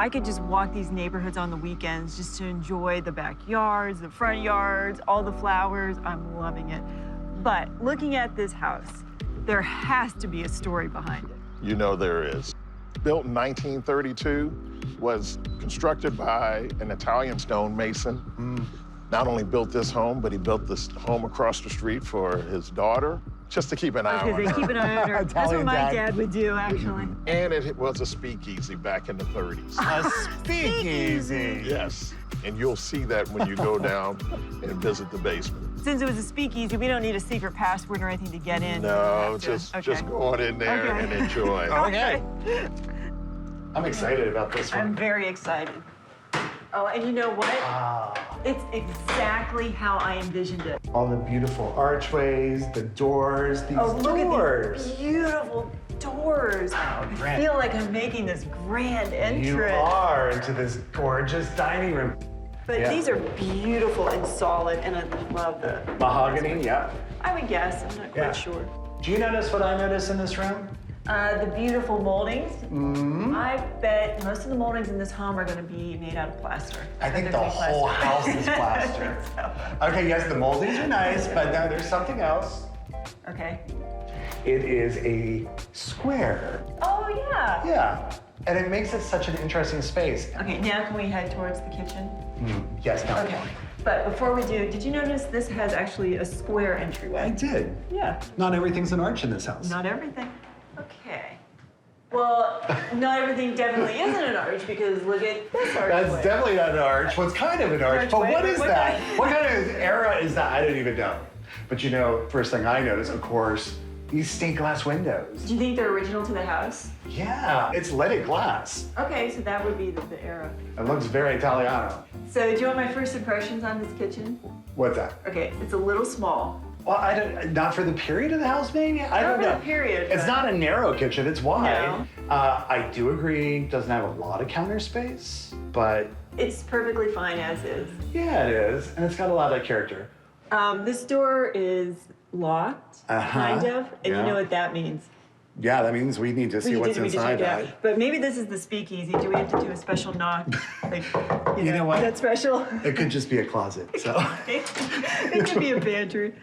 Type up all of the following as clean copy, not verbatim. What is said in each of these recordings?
I could just walk these neighborhoods on the weekends just to enjoy the backyards, the front yards, all the flowers. I'm loving it. But looking at this house, there has to be a story behind it. You know there is. Built in 1932, was constructed by an Italian stonemason. Not only built this home, but he built this home across the street for his daughter, just to keep an eye on her. Keep an eye on her. That's what my dad would do, actually. And it was a speakeasy back in the 30s. A speakeasy. Yes, and you'll see that when you go down and visit the basement. Since it was a speakeasy, we don't need a secret password or anything to get in. No, just go on in there and enjoy. Okay. I'm excited about this one. I'm very excited. Oh, and you know what? It's exactly how I envisioned it. All the beautiful archways, the doors, these Look doors. at these beautiful doors. I grand. feel like I'm making this grand entrance. You are into this gorgeous dining room. But these are beautiful and solid, and I love the Mahogany, yeah. I would guess. I'm not quite sure. Do you notice what I notice in this room? The beautiful moldings. I bet most of the moldings in this home are going to be made out of plaster. I think the whole house is plaster. Okay, yes, the moldings are nice, but now there's something else. Okay. It is a square. Oh, yeah. Yeah, and it makes it such an interesting space. Okay, now can we head towards the kitchen? Yes, no. Okay. But before we do, did you notice this has actually a square entryway? I did. Yeah. Not everything's an arch in this house. Not everything. Okay. Well, not everything definitely isn't an arch because look at this archway. That's definitely not an arch. Well, it's kind of an arch, but what is that? What kind of era is that? I don't even know. But you know, first thing I noticed, of course, these stained glass windows. Do you think they're original to the house? Yeah, it's leaded glass. Okay, so that would be the era. It looks very Italiano. So do you want my first impressions on this kitchen? What's that? Okay, it's a little small. Well, I don't, not for the period of the house, maybe? I don't know. Not for the period. It's not a narrow kitchen, it's wide. No. I do agree, doesn't have a lot of counter space, but It's perfectly fine as is. yeah, it is. And it's got a lot of character. This door is locked, kind of, and you know what that means. Yeah, that means we need to see what's inside that. But maybe this is the speakeasy. Do we have to do a special knock? Like, You know what? That's special. It could just be a closet, so. It could be a pantry.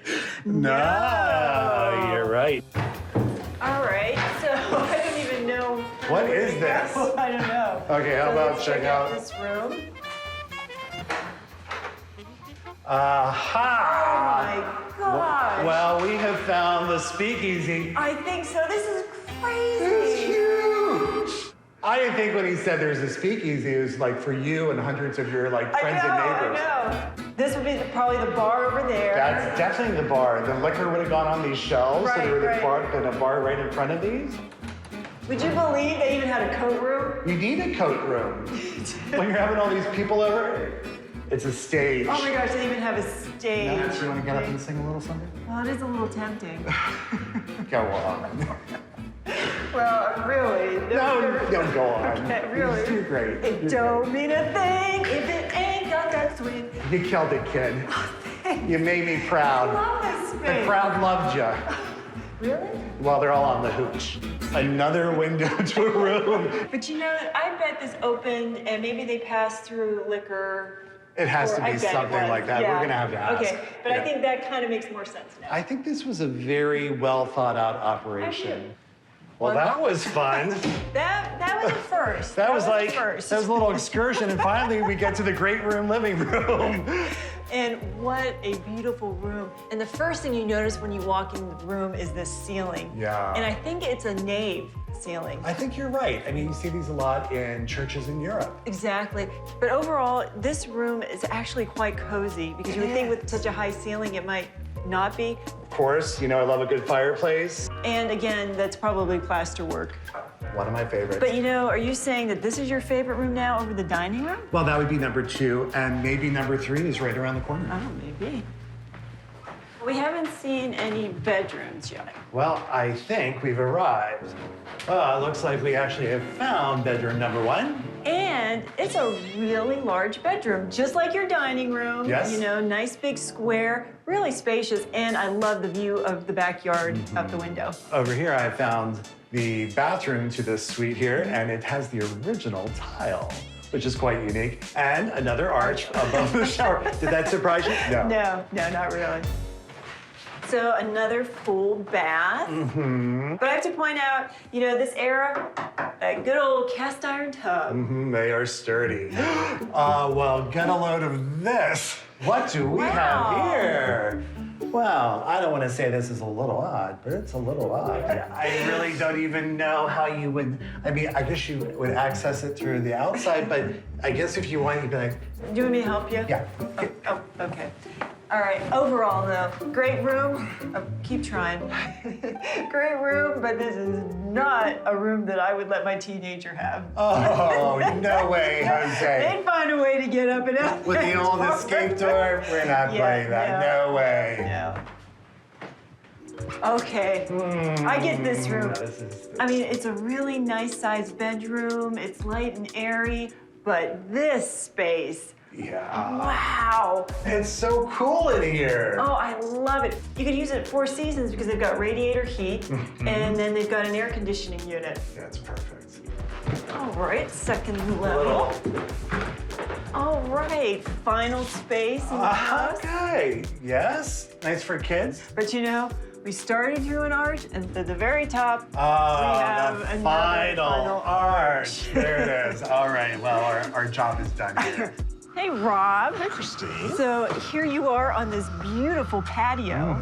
No, you're right. All right, so I don't even know. What is this? I don't know. Okay, how So about let's check out this room? Aha! Oh my gosh. Well, we have found the speakeasy. I think so. This is crazy. It's huge. I didn't think when he said there's a speakeasy, it was like for you and hundreds of your like friends and neighbors. I know. This would be probably the bar over there. That's definitely the bar. The liquor would have gone on these shelves, so there would have been a bar right in front of these. Would you believe they even had a coat room? You need a coat room. When you're having all these people over, it's a stage. Oh my gosh, they even have a stage. Now, do you want to get up and sing a little something? Well, it is a little tempting. Go on. Well, really. No, don't go on. Okay, really. It's too great. It don't mean a thing if it ain't got that swing. You killed it, kid. Thanks. You made me I proud. love this The space. crowd loved you. Really? Well, they're all on the hooch. Another window to a room. But you know, I bet this opened and maybe they passed through liquor. It has to I be bet it something was. like that. Yeah. We're gonna have to ask. Okay, but Yeah. I think that kind of makes more sense now. I think this was a very well thought out operation. Well, that was fun. That was a first. That was like, a first. that was a little excursion, and finally we get to the great room, living room. And what a beautiful room. And the first thing you notice when you walk in the room is this ceiling. Yeah. And I think it's a nave ceiling. I think you're right. I mean, you see these a lot in churches in Europe. Exactly. But overall, this room is actually quite cozy because you would think with such a high ceiling it might not be. Of course, you know I love a good fireplace. And again, that's probably plaster work. One of my favorites. But you know, are you saying that this is your favorite room now over the dining room? Well, that would be number 2, and maybe number 3 is right around the corner. Oh, maybe. We haven't seen any bedrooms yet. Well, I think we've arrived. It looks like we actually have found bedroom number 1. And it's a really large bedroom, just like your dining room. Yes. You know, nice big square, really spacious, and I love the view of the backyard out the window. Over here, I found the bathroom to this suite here, and it has the original tile, which is quite unique, and another arch above the shower. Did that surprise you? No. No, not really. So another full bath. But I have to point out, you know, this era, that good old cast iron tub. They are sturdy. Oh, well, get a load of this. What do we have here? Well, I don't want to say this is a little odd, but it's a little odd. I really don't even know how you would, I mean, I guess you would access it through the outside, but I guess if you want, you'd be like, Do you want me to help you? yeah. Oh, okay. All right, overall though, great room. Oh, keep trying. Great room, but this is not a room that I would let my teenager have. Oh, no way, Jose. They'd find a way to get up and out. With the old escape door, we're not playing that. No way. No. Okay, I get this room. I mean, it's a really nice sized bedroom. It's light and airy, but this space, Yeah. wow. It's so cool in here. Oh, I love it. You can use it 4 seasons because they've got radiator heat, and then they've got an air conditioning unit. That's perfect. All right, second level. All right, final space in the house. Okay. Yes. Nice for kids. But you know, we started through an arch, and at the very top, we Oh, have the another final arch. There it is. All right. Well, our job is done here. Hey, Rob. Hey, Christine. So here you are on this beautiful patio.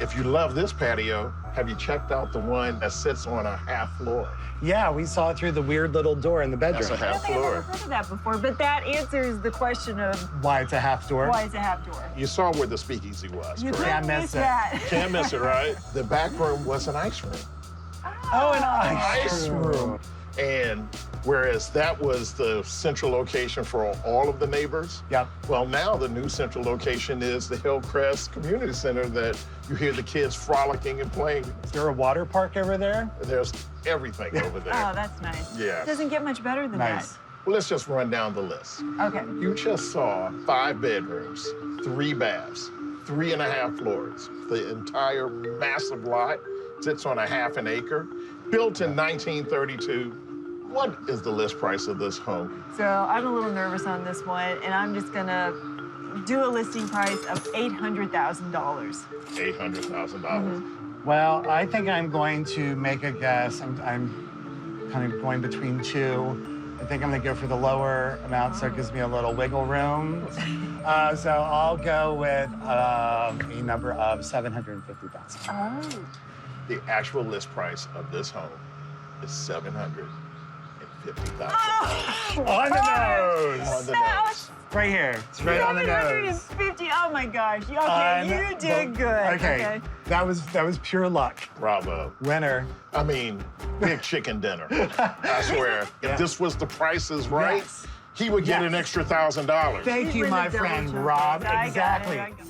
If you love this patio, have you checked out the one that sits on a half floor? Yeah, we saw it through the weird little door in the bedroom. That's a I don't half think I've ever floor. heard of that before, but that answers the question of Why it's a half door? why it's a half door. You saw where the speakeasy was, You correct? couldn't miss miss it. that. Can't miss it, right? The back room was an ice room. Oh, an ice room. And whereas that was the central location for all of the neighbors, Yep. well, now the new central location is the Hillcrest Community Center that you hear the kids frolicking and playing. Is there a water park over there? There's everything over there. Oh, that's nice. Yeah. Doesn't get much better than Nice. Well, let's just run down the list. that. Okay. You just saw 5 bedrooms, 3 baths, 3.5 floors. The entire massive lot sits on a half an acre, built in 1932. What is the list price of this home? So I'm a little nervous on this one, and I'm just gonna do a listing price of $800,000. $800,000. Well, I think I'm going to make a guess. I'm kind of going between 2. I think I'm going to go for the lower amount, so it gives me a little wiggle room. So I'll go with a number of $750,000. Oh. The actual list price of this home is $750,000. On the nose! On the nose. Right here. It's right on the nose. 750. Oh my gosh. Okay, you did good. Okay. That was pure luck. Bravo. Winner. I mean, big chicken dinner. I swear. If this was the Price is Right, Yes. he would get an extra $1,000. Thank you, With my the double friend chocolate. Rob. I got it, Exactly. I got it.